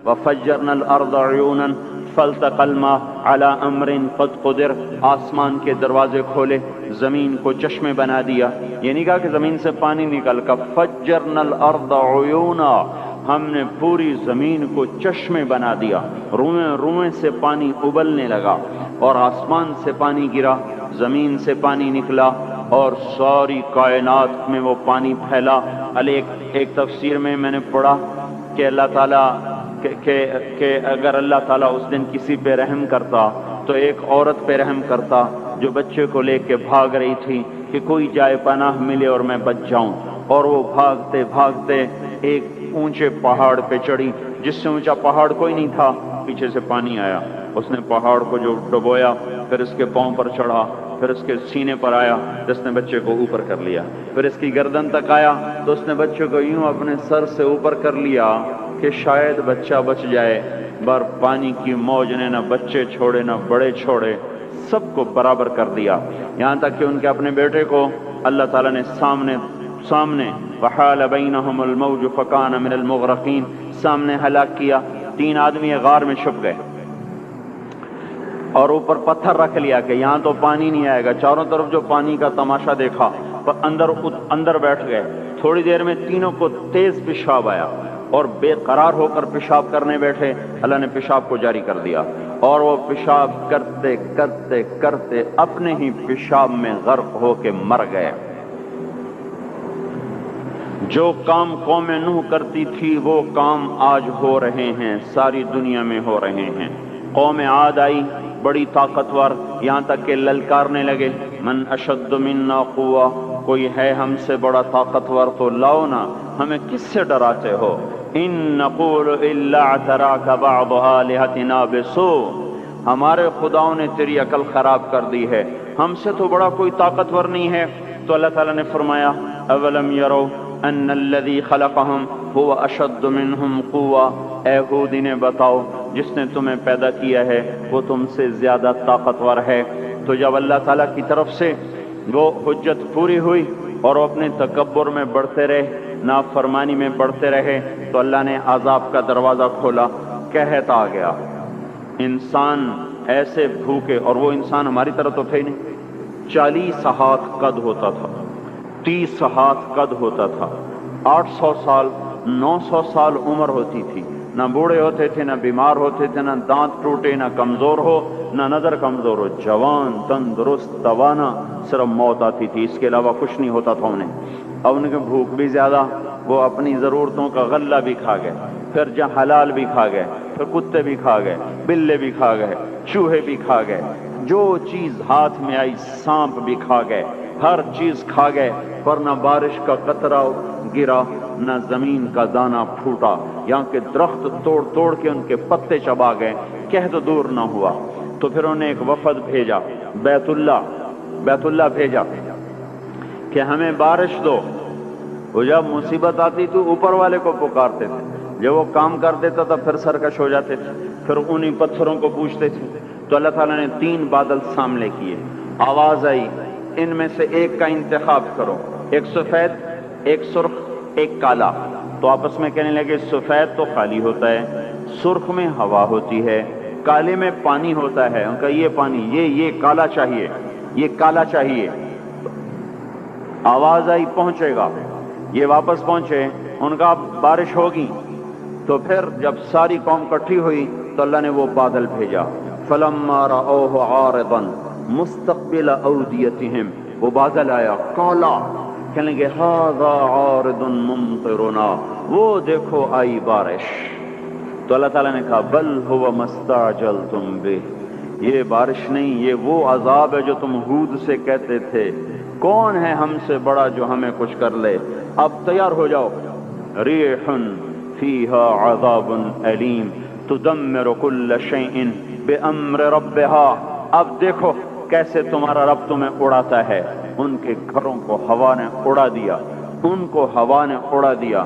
وفجرنا الارض عیونا فالتقى الماء على امر قد قدر، آسمان کے دروازے کھولے، زمین کو چشمے بنا دیا. یہ نہیں کہا کہ زمین سے پانی نکل کر، فجرنا الارض عیونا، ہم نے پوری زمین کو چشمے بنا دیا، روئیں روئیں سے پانی ابلنے لگا، اور آسمان سے پانی گرا، زمین سے پانی نکلا، اور ساری کائنات میں وہ پانی پھیلا. ایک تفسیر میں نے پڑھا کہ اللہ تعالیٰ کہ اگر اللہ تعالیٰ اس دن کسی پہ رحم کرتا تو ایک عورت پہ رحم کرتا جو بچے کو لے کے بھاگ رہی تھی کہ کوئی جائے پناہ ملے اور میں بچ جاؤں، اور وہ بھاگتے بھاگتے ایک اونچے پہاڑ پہ چڑھی، جس سے اونچا پہاڑ کوئی نہیں تھا، پیچھے سے پانی آیا، اس نے پہاڑ کو جو ڈبویا، پھر اس کے پاؤں پر چڑھا، پھر اس کے سینے پر آیا، جس نے بچے کو اوپر کر لیا، پھر اس کی گردن تک آیا تو اس نے بچے کو یوں اپنے سر سے اوپر کر لیا کہ شاید بچہ بچ جائے. بر پانی کی موج نے نہ بچے چھوڑے نہ بڑے چھوڑے، سب کو برابر کر دیا، یہاں تک کہ ان کے اپنے بیٹے کو اللہ تعالیٰ نے سامنے وحال بینہم الموج فکان من المغرقین، سامنے ہلاک کیا. 3 آدمی غار میں چھپ گئے اور اوپر پتھر رکھ لیا کہ یہاں تو پانی نہیں آئے گا. چاروں طرف جو پانی کا تماشا دیکھا، اندر بیٹھ گئے. تھوڑی دیر میں تینوں کو تیز پیشاب آیا اور بے قرار ہو کر پیشاب کرنے بیٹھے. اللہ نے پیشاب کو جاری کر دیا، اور وہ پیشاب کرتے کرتے کرتے اپنے ہی پیشاب میں غرق ہو کے مر گئے. جو کام قوم نوح کرتی تھی وہ کام آج ہو رہے ہیں، ساری دنیا میں ہو رہے ہیں. قوم عاد آئی، بڑی طاقتور، یہاں تک کہ للکارنے لگے، من اشد منا قوہ، کوئی ہے ہم سے بڑا طاقتور تو لاؤ نا، ہمیں کس سے ڈراتے ہو. ان نقول الا اعتراک بعض آلہتنا بسوء، ہمارے خداؤں نے تیری عقل خراب کر دی ہے، ہم سے تو بڑا کوئی طاقتور نہیں ہے. تو اللہ تعالیٰ نے فرمایا اولم یرو ان الذی خلقہم هو اشد منہم قوہ، اے ہود انہیں بتاؤ جس نے تمہیں پیدا کیا ہے وہ تم سے زیادہ طاقتور ہے. تو جب اللہ تعالیٰ کی طرف سے وہ حجت پوری ہوئی اور وہ اپنے تکبر میں بڑھتے رہے، نافرمانی میں بڑھتے رہے، تو اللہ نے عذاب کا دروازہ کھولا. قحط آ گیا، انسان ایسے بھوکے، اور وہ انسان ہماری طرح تو تھے نہیں. 40 ہاتھ قد ہوتا تھا، 30 ہاتھ قد ہوتا تھا، 800 سال 900 سال عمر ہوتی تھی. نہ بوڑھے ہوتے تھے، نہ بیمار ہوتے تھے، نہ دانت ٹوٹے، نہ کمزور ہو، نہ نظر کمزور ہو، جوان تندرست توانا، صرف موت آتی تھی، اس کے علاوہ کچھ نہیں ہوتا تھا انہیں. اب ان کے بھوک بھی زیادہ، وہ اپنی ضرورتوں کا غلہ بھی کھا گئے، پھر جہاں حلال بھی کھا گئے، پھر کتے بھی کھا گئے، بلے بھی کھا گئے، چوہے بھی کھا گئے، جو چیز ہاتھ میں آئی سانپ بھی کھا گئے، ہر چیز کھا گئے، پر نہ بارش کا قطرہ گرا، نہ زمین کا دانہ پھوٹا. یہاں کے درخت توڑ توڑ کے ان کے پتے چبا گئے، قحط دور نہ ہوا. تو پھر انہوں نے ایک وفد بھیجا، بیت اللہ بھیجا کہ ہمیں بارش دو. وہ جب مصیبت آتی تو اوپر والے کو پکارتے تھے، جب وہ کام کر دیتا تھا پھر سرکش ہو جاتے تھے، پھر انہی پتھروں کو پوچھتے تھے. تو اللہ تعالیٰ نے 3 بادل سامنے کیے، آواز آئی ان میں سے ایک کا انتخاب کرو، ایک سفید، ایک سرخ، ایک کالا. تو آپس میں کہنے لگے سفید تو خالی ہوتا ہے، سرخ میں ہوا ہوتی ہے، کالے میں پانی ہوتا ہے. ان کا یہ پانی، یہ کالا چاہیے، یہ کالا چاہیے. آواز آئی پہنچے گا، یہ واپس پہنچے، ان کا بارش ہوگی. تو پھر جب ساری قوم اکٹھی ہوئی تو اللہ نے وہ بادل بھیجا. فلما رأوه عارضا مستقبل اودیتہم، وہ بادل آیا کالا، کہنے لگے ھذا عارض ممطرنا، وہ دیکھو آئی بارش. تو اللہ تعالیٰ نے کہا بل هو ما استعجلتم بہ، یہ بارش نہیں، یہ وہ عذاب ہے جو تم ہود سے کہتے تھے. کون ہے ہم سے بڑا جو ہمیں کچھ کر لے؟ اب تیار ہو جاؤ. ریح فیہا عذاب علیم تدمر کل شیء بامر ربها. اب دیکھو کیسے تمہارا رب تمہیں اڑاتا ہے. ان کے گھروں کو ہوا نے اڑا دیا، ان کو ہوا نے اڑا دیا.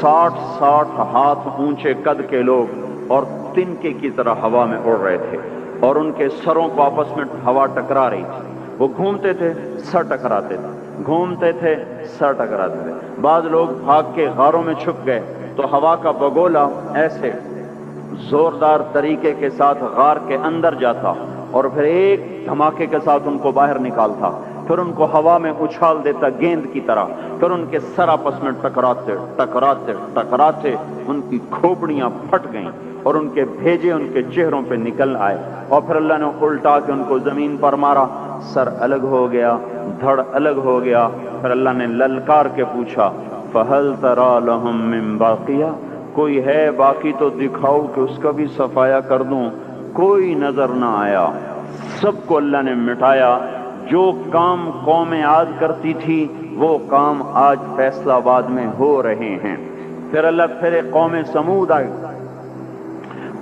60 ہاتھ اونچے قد کے لوگ اور تنکے کی طرح ہوا میں اڑ رہے تھے، اور ان کے سروں کو آپس میں ہوا ٹکرا رہی تھی. وہ گھومتے تھے، سر ٹکراتے تھے، گھومتے تھے، سر ٹکراتے تھے. بعض لوگ بھاگ کے غاروں میں چھپ گئے تو ہوا کا بگولا ایسے زوردار طریقے کے ساتھ غار کے اندر جاتا اور پھر ایک دھماکے کے ساتھ ان کو باہر نکالتا، پھر ان کو ہوا میں اچھال دیتا گیند کی طرح، پھر ان کے سر آپس میں ٹکراتے ٹکراتے ٹکراتے ان کی کھوپڑیاں پھٹ گئیں اور ان کے بھیجے ان کے چہروں پہ نکل آئے، اور پھر اللہ نے الٹا کے ان کو زمین پر مارا، سر الگ ہو گیا، دھڑ الگ ہو گیا، پھر اللہ نے للکار کے پوچھا فَهَلْ تَرَى لَهُم مِّن بَاقِيَةٍ، کوئی ہے باقی تو دکھاؤ کہ اس کا بھی صفایا کر دوں۔ کوئی نظر نہ آیا، سب کو اللہ نے مٹایا۔ جو کام قوم عاد کرتی تھی وہ کام آج فیصلہ آباد میں ہو رہے ہیں۔ پھر اللہ پھر ایک قوم سمود آئی،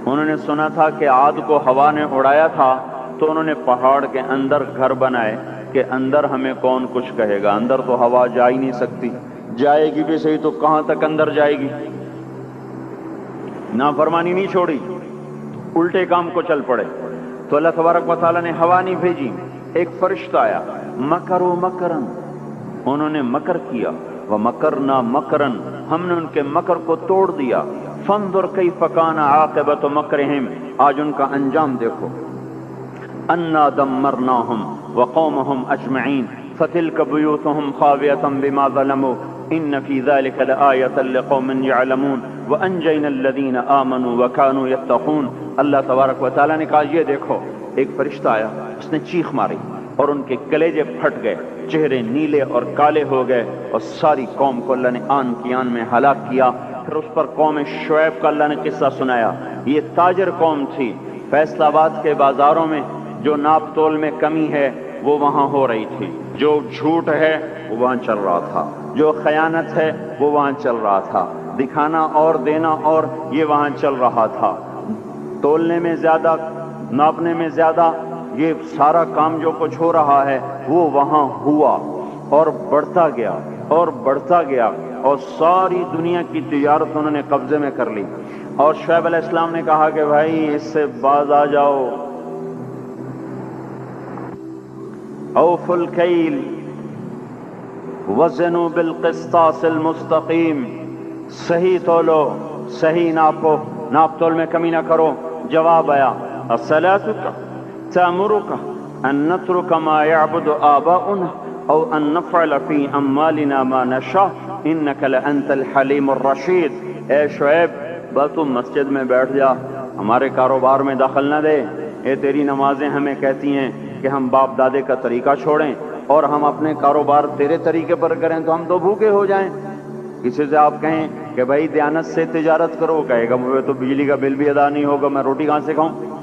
انہوں نے سنا تھا کہ عاد کو ہوا نے اڑایا تھا، تو انہوں نے پہاڑ کے اندر گھر بنائے کہ اندر ہمیں کون کچھ کہے گا، اندر تو ہوا جا ہی نہیں سکتی، جائے گی بھی صحیح تو کہاں تک اندر جائے گی۔ نافرمانی نہیں چھوڑی، الٹے کام کو چل پڑے، تو اللہ تبارک و تعالیٰ نے ہوا نہیں بھیجی، ایک فرشتہ آیا، مکروا مکرن، انہوں نے مکر کیا، ومکرنا مکرن، ہم نے ان کے مکر کو توڑ دیا، فانظر کیف کان عاقبۃ مکرہم، آج ان کا انجام دیکھو، انا دمرناہم وقومہم اجمعین فتلک بیوتہم خاویۃ بما ظلموا ان فی ذلک لآیۃ لقوم یعلمون وانجینا الذین آمنوا وکانوا یتقون۔ اللہ تبارک و تعالیٰ نے کہا یہ دیکھو، ایک فرشتہ آیا، اس نے چیخ ماری اور ان کے کلیجے پھٹ گئے، چہرے نیلے اور کالے ہو گئے، اور ساری قوم کو اللہ نے آن کی آن میں ہلاک کیا۔ پھر اس پر قوم شعیب کا اللہ نے قصہ سنایا، یہ تاجر قوم تھی، فیصل آباد کے بازاروں میں جو ناپ تول میں کمی ہے وہ وہاں ہو رہی تھی، جو جھوٹ ہے وہ وہاں چل رہا تھا، جو خیانت ہے وہ وہاں چل رہا تھا، دکھانا اور دینا اور یہ وہاں چل رہا تھا، تولنے میں زیادہ، ناپنے میں زیادہ، یہ سارا کام جو کچھ ہو رہا ہے وہ وہاں ہوا اور بڑھتا گیا اور بڑھتا گیا، اور ساری دنیا کی تجارت انہوں نے قبضے میں کر لی۔ اور شعیب علیہ السلام نے کہا کہ بھائی اس سے باز آ جاؤ، اوفوا الکیل وزنوا بالقسطاس المستقیم، صحیح تولو، صحیح ناپو، ناپ تول میں کمی نہ کرو۔ جواب آیا الصلاۃ تأمرک ان نترک ما یعبد آباؤنا او ان نفعل فی اموالنا ما نشاء انک لانت الحلیم الرشید۔ اے شعیب بس تم مسجد میں بیٹھ جا، ہمارے کاروبار میں دخل نہ دے، اے تیری نمازیں ہمیں کہتی ہیں کہ ہم باپ دادے کا طریقہ چھوڑیں اور ہم اپنے کاروبار تیرے طریقے پر کریں تو ہم تو بھوکے ہو جائیں۔ کسی سے آپ کہیں کہ بھائی دیانت سے تجارت کرو، کہے گا مجھے تو بجلی کا بل بھی ادا نہیں ہوگا، میں روٹی کہاں سے کھاؤں۔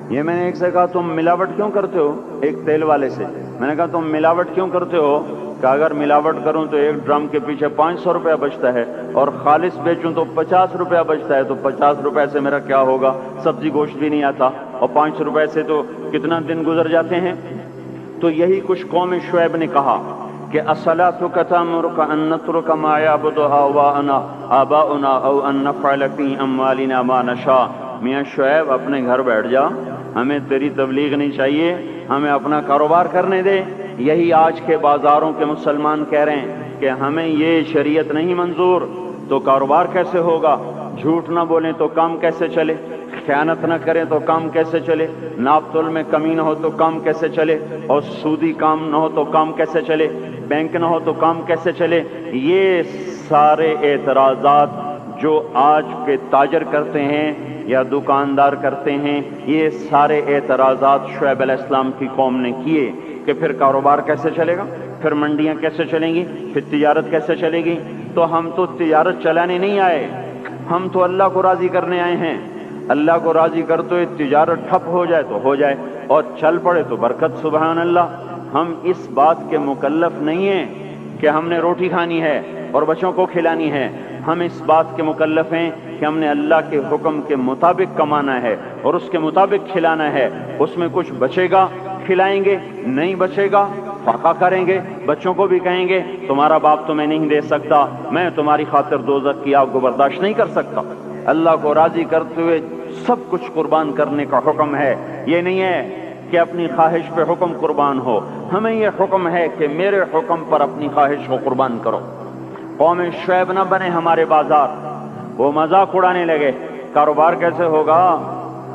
یہ میں نے ایک سے کہا تم ملاوٹ کیوں کرتے ہو، ایک تیل والے سے میں نے کہا تم ملاوٹ کیوں کرتے ہو، کہ اگر ملاوٹ کروں تو ایک ڈرم کے پیچھے 500 روپیہ بچتا ہے اور خالص بیچوں تو 50 روپیہ بچتا ہے، تو 50 روپے سے میرا کیا ہوگا، سبزی گوشت بھی نہیں آتا، اور 5 روپے سے تو کتنا دن گزر جاتے ہیں۔ تو یہی کچھ قوم شعیب نے کہا کہ الصلاۃ تأمرک ان نترک ما یعبد آباؤنا او ان نفعل فی اموالنا ما نشاء۔ میاں شعیب اپنے گھر بیٹھ جا، ہمیں تیری تبلیغ نہیں چاہیے، ہمیں اپنا کاروبار کرنے دے۔ یہی آج کے بازاروں کے مسلمان کہہ رہے ہیں کہ ہمیں یہ شریعت نہیں منظور، تو کاروبار کیسے ہوگا، جھوٹ نہ بولیں تو کام کیسے چلے، خیانت نہ کریں تو کام کیسے چلے، ناپ تول میں کمی نہ ہو تو کام کیسے چلے، اور سودی کام نہ ہو تو کام کیسے چلے، بینک نہ ہو تو کام کیسے چلے۔ یہ سارے اعتراضات جو آج کے تاجر کرتے ہیں یا دکاندار کرتے ہیں، یہ سارے اعتراضات شعیب علیہ السلام کی قوم نے کیے کہ پھر کاروبار کیسے چلے گا، پھر منڈیاں کیسے چلیں گی، پھر تجارت کیسے چلے گی۔ تو ہم تو تجارت چلانے نہیں آئے، ہم تو اللہ کو راضی کرنے آئے ہیں۔ اللہ کو راضی کر تو تجارت ٹھپ ہو جائے تو ہو جائے، اور چل پڑے تو برکت، سبحان اللہ۔ ہم اس بات کے مکلف نہیں ہیں کہ ہم نے روٹی کھانی ہے اور بچوں کو کھلانی ہے، ہم اس بات کے مکلف ہیں کہ ہم نے اللہ کے حکم کے مطابق کمانا ہے اور اس کے مطابق کھلانا ہے۔ اس میں کچھ بچے گا کھلائیں گے، نہیں بچے گا فاقہ کریں گے، بچوں کو بھی کہیں گے تمہارا باپ تمہیں نہیں دے سکتا، میں تمہاری خاطر دوزخ کی آگ کو برداشت نہیں کر سکتا۔ اللہ کو راضی کرتے ہوئے سب کچھ قربان کرنے کا حکم ہے، یہ نہیں ہے کہ اپنی خواہش پہ حکم قربان ہو، ہمیں یہ حکم ہے کہ میرے حکم پر اپنی خواہش کو قربان کرو۔ قوم شعیب نہ بنے ہمارے بازار، وہ مذاق اڑانے لگے کاروبار کیسے ہوگا؟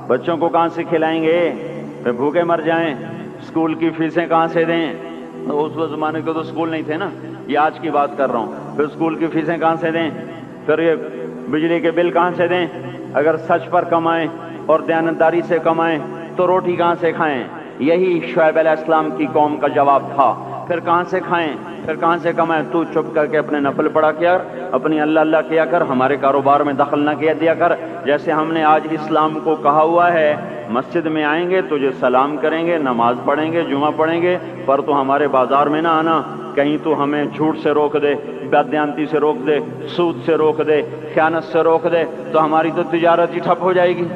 بچوں کو کہاں سے کھلائیں گے؟ پھر بھوکے مر جائیں؟ اسکول کی فیسیں کہاں سے دیں؟ اس زمانے کے تو اسکول نہیں تھے نا، یہ آج کی بات کر رہا ہوں۔ پھر اسکول کی فیسیں کہاں سے دیں؟ پھر یہ بجلی کے بل کہاں سے دیں؟ اگر سچ پر کمائیں اور دیانتداری سے کمائیں تو روٹی کہاں سے کھائیں؟ یہی شعیب علیہ السلام کی قوم کا جواب تھا۔ پھر کہاں سے کھائیں؟ پھر کہاں سے کمائیں؟ تو چپ کر کے اپنے نفل پڑھا کر، اپنی اللہ اللہ کیا کر، ہمارے کاروبار میں دخل نہ کیا دیا کر۔ جیسے ہم نے آج اسلام کو کہا ہوا ہے، مسجد میں آئیں گے تجھے سلام کریں گے، نماز پڑھیں گے، جمعہ پڑھیں گے، پر تو ہمارے بازار میں نہ آنا، کہیں تو ہمیں جھوٹ سے روک دے، بددیانتی سے روک دے، سود سے روک دے، خیانت سے روک دے، تو ہماری تو تجارت ہی ٹھپ ہو جائے گی۔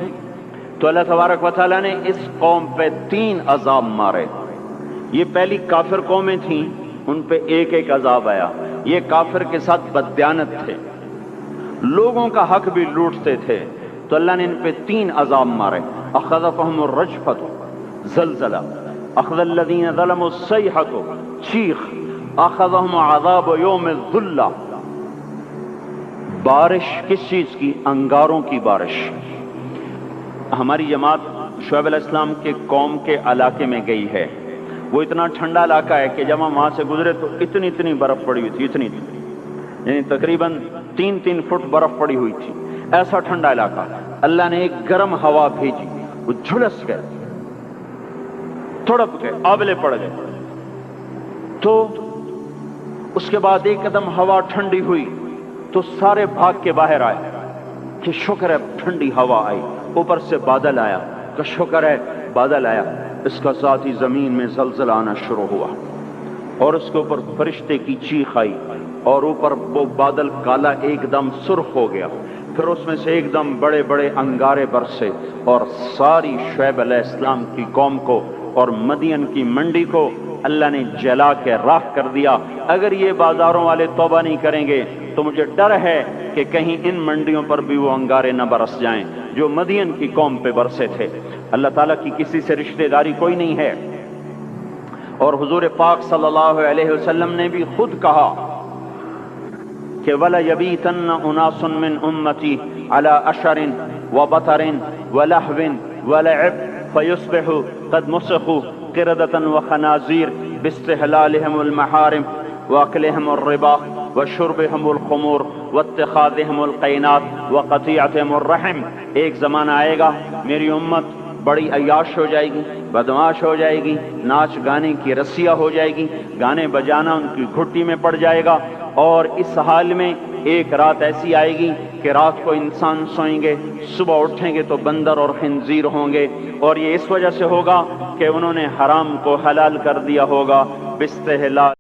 تو اللہ تبارک و تعالیٰ نے اس قوم پہ 3 عذاب مارے۔ یہ پہلی کافر قومیں تھیں، ان پہ ایک ایک عذاب آیا۔ یہ کافر کے ساتھ بددیانت تھے، لوگوں کا حق بھی لوٹتے تھے، تو اللہ نے ان پہ 3 عذاب مارے۔ اخذفہم الرجفۃ، زلزلہ، اخذ الذین ظلموا الصیحۃ، چیخ، اخذہم عذاب یوم الذلہ، بارش کس چیز کی؟ انگاروں کی بارش۔ ہماری جماعت شعیب علیہ السلام کے قوم کے علاقے میں گئی ہے، وہ اتنا ٹھنڈا علاقہ ہے کہ جب ہم وہاں سے گزرے تو اتنی برف پڑی ہوئی تھی، اتنی، یعنی تقریباً 3 فٹ برف پڑی ہوئی تھی، ایسا ٹھنڈا علاقہ۔ اللہ نے ایک گرم ہوا بھیجی، وہ جھلس گئے، تڑپ گئے، آبلے پڑ گئے۔ تو اس کے بعد ایک قدم ہوا ٹھنڈی ہوئی تو سارے بھاگ کے باہر آئے کہ شکر ہے ٹھنڈی ہوا آئی، اوپر سے بادل آیا کہ شکر ہے بادل آیا۔ اس کا ساتھ ہی زمین میں زلزلہ آنا شروع ہوا اور اس کے اوپر فرشتے کی چیخ آئی، اور اوپر وہ بادل کالا ایک دم سرخ ہو گیا، پھر اس میں سے ایک دم بڑے بڑے انگارے برسے اور ساری شعیب علیہ السلام کی قوم کو اور مدین کی منڈی کو اللہ نے جلا کے راکھ کر دیا۔ اگر یہ بازاروں والے توبہ نہیں کریں گے تو مجھے ڈر ہے کہ کہیں ان منڈیوں پر بھی وہ انگارے نہ برس جائیں جو مدین کی قوم پہ برسے تھے۔ اللہ تعالیٰ کی کسی سے رشتہ داری کوئی نہیں ہے، اور حضور پاک صلی اللہ علیہ وسلم نے بھی خود کہا کہ وَلَيَبِيتَنَّ أُنَاسٌ مِّنْ أُمَّتِي عَلَىٰ أَشَرٍ وَبَطَرٍ وَلَحْوٍ وَلَعِبٍ فَيُصْبِحُوا قَدْ مُسِخُوا قِرَدَةً وَخَنَازِيرَ بِاسْتِحْلَالِهِمُ الْمَحَارِمِ وَأَكْلِهِمُ الرِّبَا وَشُرْبِهِمُ الْخُمُورِ وَاتِّخَاذِهِمُ الْقَيْنَاتِ وَقَطِيعَتِهِمُ الرَّحِمِ۔ ایک زمانہ آئے گا میری امت بڑی عیاش ہو جائے گی، بدمعاش ہو جائے گی، ناچ گانے کی رسیا ہو جائے گی، گانے بجانا ان کی گھٹی میں پڑ جائے گا، اور اس حال میں ایک رات ایسی آئے گی کہ رات کو انسان سوئیں گے، صبح اٹھیں گے تو بندر اور خنزیر ہوں گے، اور یہ اس وجہ سے ہوگا کہ انہوں نے حرام کو حلال کر دیا ہوگا باستحلال